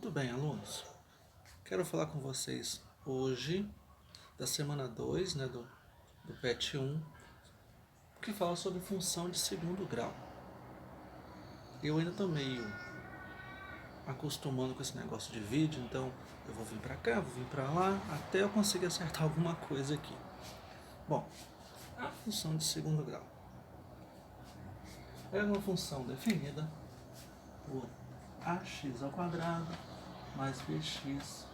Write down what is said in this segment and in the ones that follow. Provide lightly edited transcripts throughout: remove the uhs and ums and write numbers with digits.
Muito bem, alunos. Quero falar com vocês hoje da semana 2, do PET 1, que fala sobre função de segundo grau. Eu ainda estou meio acostumando com esse negócio de vídeo, então eu vou vir para cá, vou vir para lá, até eu conseguir acertar alguma coisa aqui. Bom, a função de segundo grau é uma função definida por ax² mais bx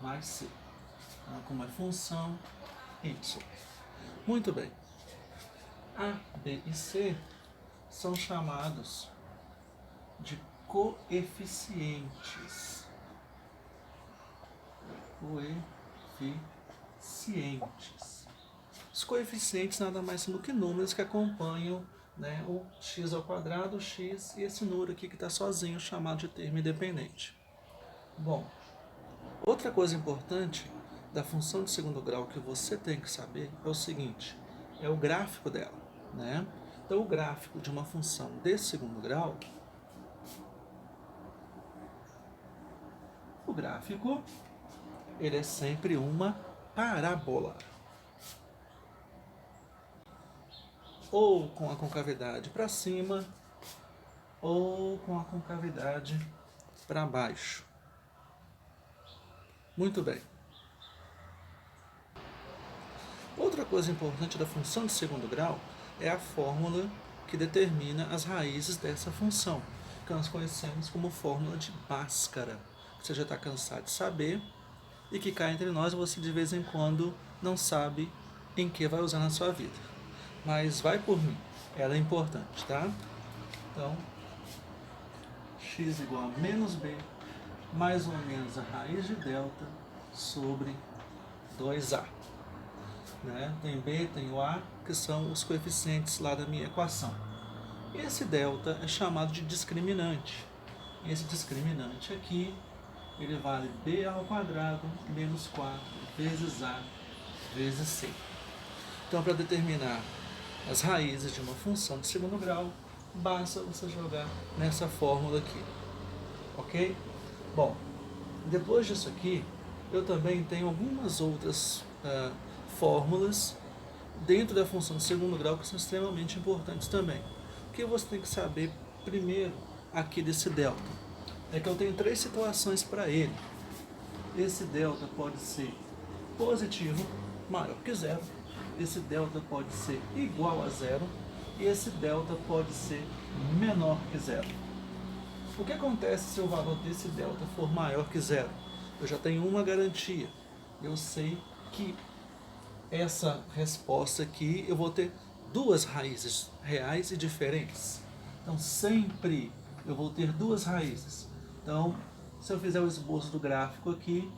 mais c, como é função y. Muito bem. A, B e C são chamados de coeficientes. Coeficientes. Os coeficientes nada mais são do que números que acompanham, o x², o x e esse número aqui que está sozinho, chamado de termo independente. Bom, outra coisa importante da função de segundo grau que você tem que saber é o seguinte, é o gráfico dela, Então, o gráfico de uma função de segundo grau, o gráfico, ele é sempre uma parábola. Ou com a concavidade para cima, ou com a concavidade para baixo. Muito bem. Outra coisa importante da função de segundo grau é a fórmula que determina as raízes dessa função, que nós conhecemos como fórmula de Bhaskara, que você já está cansado de saber e que cá entre nós você de vez em quando não sabe em que vai usar na sua vida. Mas vai por mim, ela é importante, tá? Então, x igual a menos b mais ou menos a raiz de delta sobre 2a. Tem b, tem o a, que são os coeficientes lá da minha equação. Esse delta é chamado de discriminante. Esse discriminante aqui, ele vale b² menos 4 vezes a vezes c. Então, para determinar as raízes de uma função de segundo grau, basta você jogar nessa fórmula aqui. Ok? Bom, depois disso aqui, eu também tenho algumas outras fórmulas dentro da função de segundo grau que são extremamente importantes também. O que você tem que saber primeiro aqui desse delta é que eu tenho três situações para ele. Esse delta pode ser positivo, maior que zero. Esse delta pode ser igual a zero. E esse delta pode ser menor que zero. O que acontece se o valor desse delta for maior que zero? Eu já tenho uma garantia. Eu sei que essa resposta aqui eu vou ter duas raízes reais e diferentes. Então, sempre eu vou ter duas raízes. Então, se eu fizer o esboço do gráfico aqui,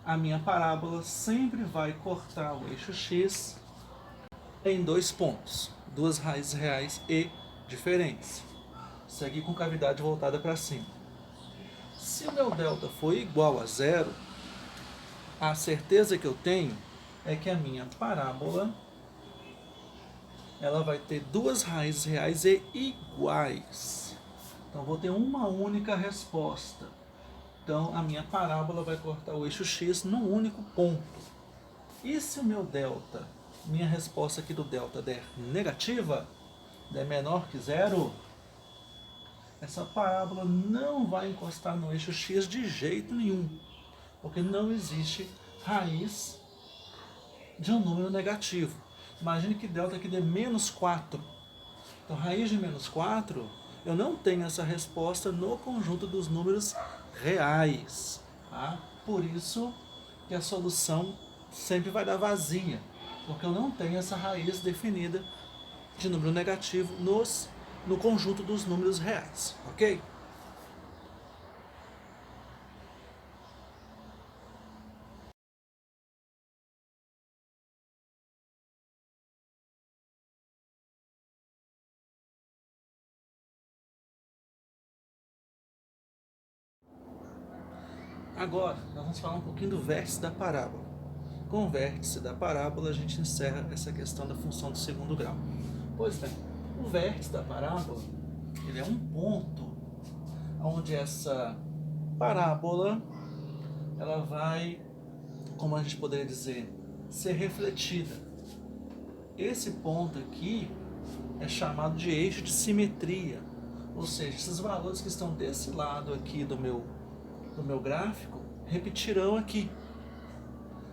a minha parábola sempre vai cortar o eixo x em dois pontos, duas raízes reais e diferentes. Segue com cavidade voltada para cima. Se o meu delta for igual a zero, a certeza que eu tenho é que a minha parábola ela vai ter duas raízes reais e iguais. Então, vou ter uma única resposta. Então, a minha parábola vai cortar o eixo x num único ponto. E se o meu delta, minha resposta aqui do delta der negativa, der menor que zero, essa parábola não vai encostar no eixo x de jeito nenhum, porque não existe raiz de um número negativo. Imagine que delta aqui dê menos 4. Então, raiz de menos 4, eu não tenho essa resposta no conjunto dos números reais. Por isso que a solução sempre vai dar vazia, porque eu não tenho essa raiz definida de número negativo no conjunto dos números reais, ok? Agora, nós vamos falar um pouquinho do vértice da parábola. Com o vértice da parábola, a gente encerra essa questão da função de segundo grau. Pois bem, o vértice da parábola, ele é um ponto onde essa parábola, ela vai, como a gente poderia dizer, ser refletida. Esse ponto aqui é chamado de eixo de simetria, ou seja, esses valores que estão desse lado aqui do meu gráfico repetirão aqui.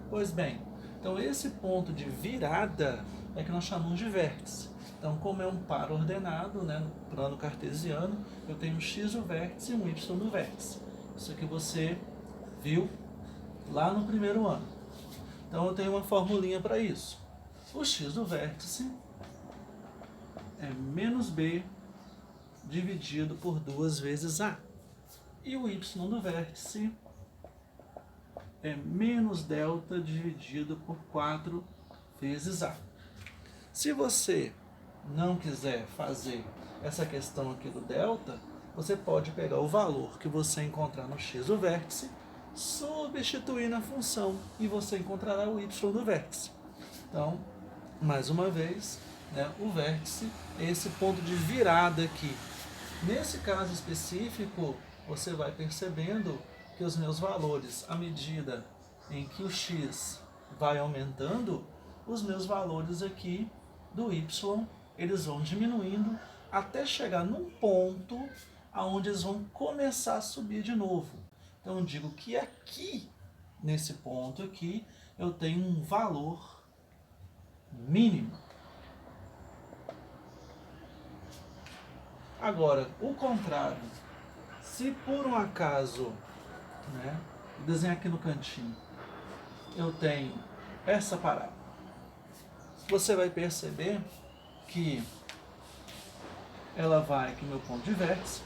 Pois bem, então esse ponto de virada é que nós chamamos de vértice. Então, como é um par ordenado, né, no plano cartesiano, eu tenho um x do vértice e um y do vértice. Isso aqui você viu lá no primeiro ano. Então eu tenho uma formulinha para isso. O x do vértice é menos b dividido por 2 vezes a. E o y do vértice é menos delta dividido por 4 vezes a. Se você não quiser fazer essa questão aqui do delta, você pode pegar o valor que você encontrar no x do vértice, substituir na função e você encontrará o y do vértice. Então, mais uma vez, né, o vértice é esse ponto de virada aqui. Nesse caso específico, você vai percebendo que os meus valores, à medida em que o x vai aumentando, os meus valores aqui do y, eles vão diminuindo até chegar num ponto onde eles vão começar a subir de novo. Então eu digo que aqui, nesse ponto aqui, eu tenho um valor mínimo. Agora, o contrário, se por um acaso, né, vou desenhar aqui no cantinho, eu tenho essa parábola, você vai perceber que ela vai aqui no meu ponto de vértice,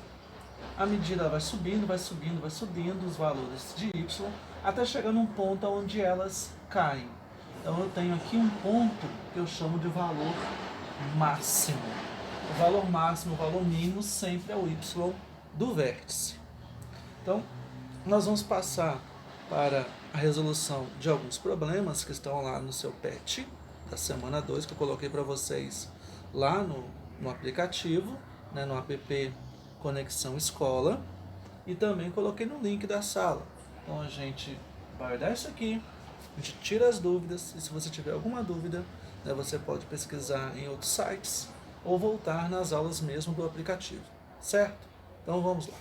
a medida vai subindo, vai subindo, vai subindo os valores de y, até chegar num ponto onde elas caem. Então eu tenho aqui um ponto que eu chamo de valor máximo. O valor máximo, o valor mínimo sempre é o y do vértice. Então, nós vamos passar para a resolução de alguns problemas que estão lá no seu PET da semana 2, que eu coloquei para vocês lá no aplicativo, né, no app Conexão Escola, e também coloquei no link da sala. Então a gente vai olhar isso aqui, a gente tira as dúvidas, e se você tiver alguma dúvida, né, você pode pesquisar em outros sites ou voltar nas aulas mesmo do aplicativo, certo? Então vamos lá.